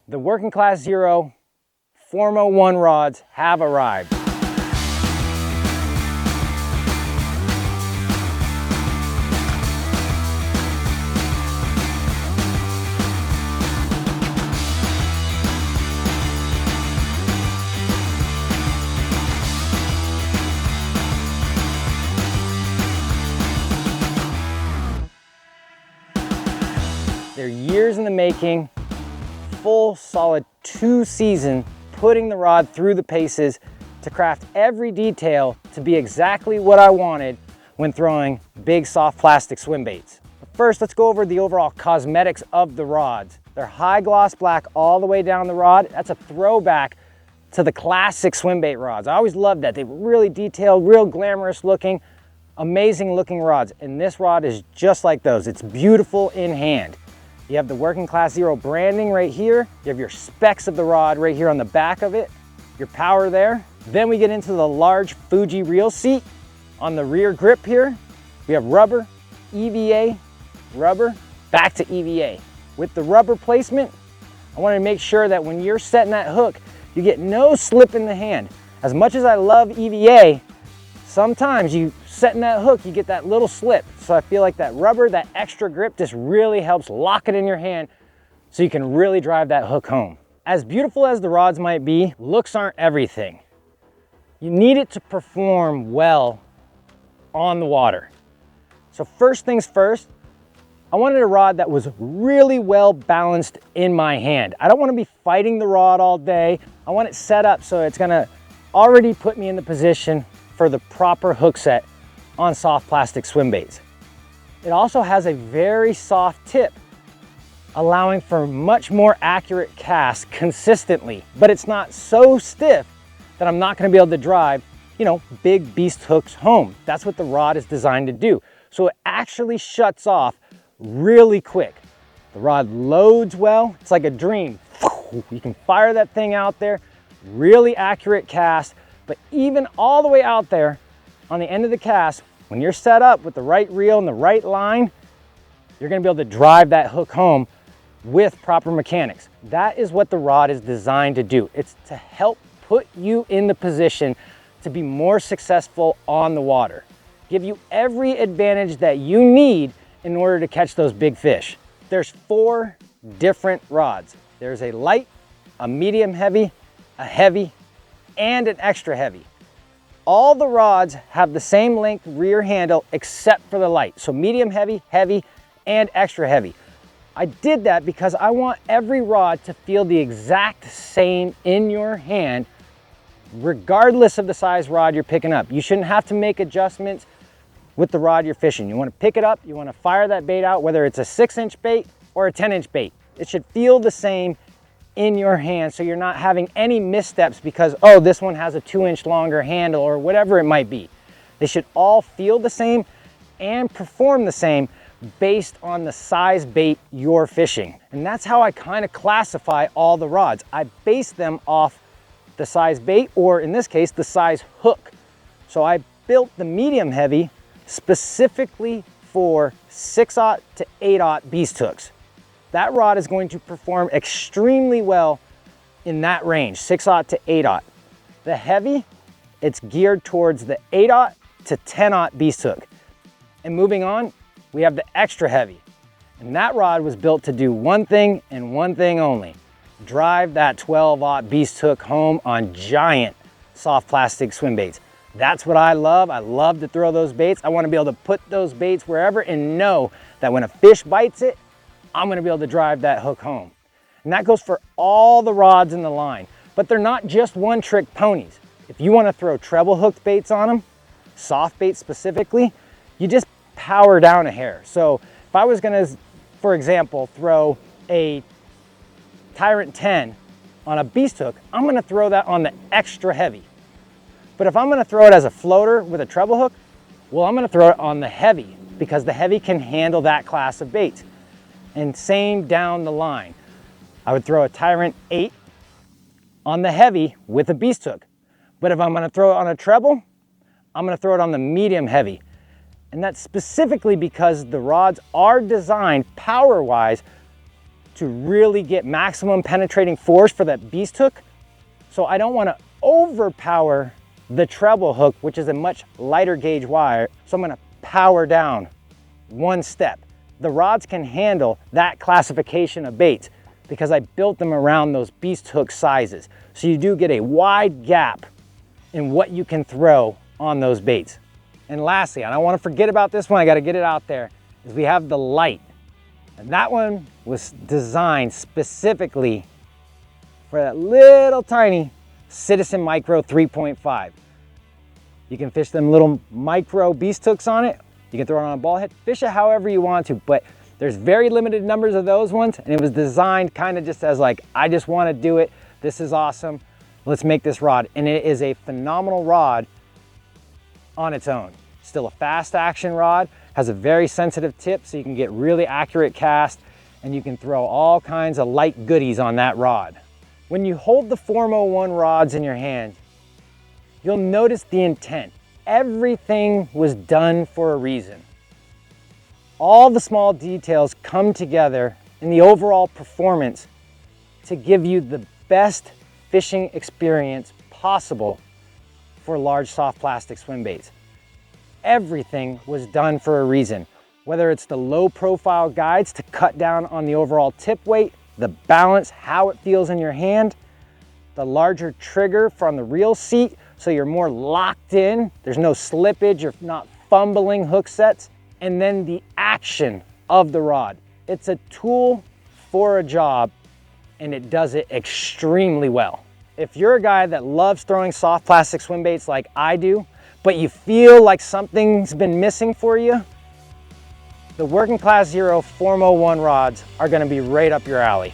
The Working Class Zero Formo 1 rods have arrived. They're years in the making, full solid 2 seasons putting the rod through the paces to craft every detail to be exactly what I wanted when throwing big soft plastic swim baits. But first, let's go over the overall cosmetics of the rods. They're high gloss black all the way down the rod. That's a throwback to the classic swim bait rods. I always loved that. They were really detailed, real glamorous looking, amazing looking rods. And this rod is just like those. It's beautiful in hand. You have the Working Class Zero branding right here. You have your specs of the rod right here on the back of it, your power there. Then we get into the large Fuji reel seat on the rear grip here. We have rubber, EVA, rubber, back to EVA. With the rubber placement, I wanted to make sure that when you're setting that hook, you get no slip in the hand. As much as I love EVA, sometimes you setting that hook, you get that little slip. So I feel like that rubber, that extra grip just really helps lock it in your hand so you can really drive that hook home. As beautiful as the rods might be, looks aren't everything. You need it to perform well on the water. So first things first, I wanted a rod that was really well balanced in my hand. I don't want to be fighting the rod all day. I want it set up so it's gonna already put me in the position for the proper hook set on soft plastic swim baits. It also has a very soft tip, allowing for much more accurate casts consistently, but it's not so stiff that I'm not gonna be able to drive, big beast hooks home. That's what the rod is designed to do. So it actually shuts off really quick. The rod loads well, it's like a dream. You can fire that thing out there, really accurate cast, but even all the way out there on the end of the cast, when you're set up with the right reel and the right line, you're gonna be able to drive that hook home with proper mechanics. That is what the rod is designed to do. It's to help put you in the position to be more successful on the water. Give you every advantage that you need in order to catch those big fish. There's 4 different rods. There's a light, a medium heavy, a heavy, and an extra heavy. All the rods have the same length rear handle except for the light. So medium heavy, heavy, and extra heavy. I did that because I want every rod to feel the exact same in your hand, regardless of the size rod you're picking up. You shouldn't have to make adjustments with the rod you're fishing. You want to pick it up, you want to fire that bait out, whether it's a 6-inch bait or a 10-inch bait. It should feel the same in your hand, so you're not having any missteps because, oh, this one has a 2-inch longer handle or whatever it might be. They should all feel the same and perform the same based on the size bait you're fishing. And that's how I kind of classify all the rods. I base them off the size bait, or in this case, the size hook. So I built the medium heavy specifically for 6/0 to 8/0 beast hooks. That rod is going to perform extremely well in that range, 6/0 to 8/0. The heavy, it's geared towards the 8/0 to 10/0 beast hook. And moving on, we have the extra heavy. And that rod was built to do one thing and one thing only: drive that 12/0 beast hook home on giant soft plastic swim baits. That's what I love. I love to throw those baits. I want to be able to put those baits wherever and know that when a fish bites it, I'm gonna be able to drive that hook home. And that goes for all the rods in the line, but they're not just one-trick ponies. If you wanna throw treble hooked baits on them, soft baits specifically, you just power down a hair. So if I was gonna, for example, throw a Tyrant 10 on a beast hook, I'm gonna throw that on the extra heavy. But if I'm gonna throw it as a floater with a treble hook, well, I'm gonna throw it on the heavy because the heavy can handle that class of baits. And same down the line. I would throw a Tyrant 8 on the heavy with a beast hook. But if I'm gonna throw it on a treble, I'm gonna throw it on the medium heavy. And that's specifically because the rods are designed power-wise to really get maximum penetrating force for that beast hook. So I don't want to overpower the treble hook, which is a much lighter gauge wire. So I'm going to power down one step. The rods can handle that classification of baits because I built them around those beast hook sizes. So you do get a wide gap in what you can throw on those baits. And lastly, I don't want to forget about this one, I got to get it out there, is we have the light. And that one was designed specifically for that little tiny Citizen Micro 3.5. You can fish them little micro beast hooks on it. You can throw it on a ball head, fish it however you want to, but there's very limited numbers of those ones, and it was designed kind of just as like, I just want to do it. This is awesome. Let's make this rod. And it is a phenomenal rod on its own. Still a fast action rod, has a very sensitive tip so you can get really accurate cast, and you can throw all kinds of light goodies on that rod. When you hold the Formo-1 rods in your hand, you'll notice the intent. Everything was done for a reason. All the small details come together in the overall performance to give you the best fishing experience possible for large soft plastic swim baits. Everything was done for a reason. Whether it's the low profile guides to cut down on the overall tip weight, the balance, how it feels in your hand, the larger trigger from the reel seat so you're more locked in, there's no slippage, you're not fumbling hook sets, and then the action of the rod. It's a tool for a job, and it does it extremely well. If you're a guy that loves throwing soft plastic swim baits like I do, but you feel like something's been missing for you, the Working Class Zero Formo-1 rods are gonna be right up your alley.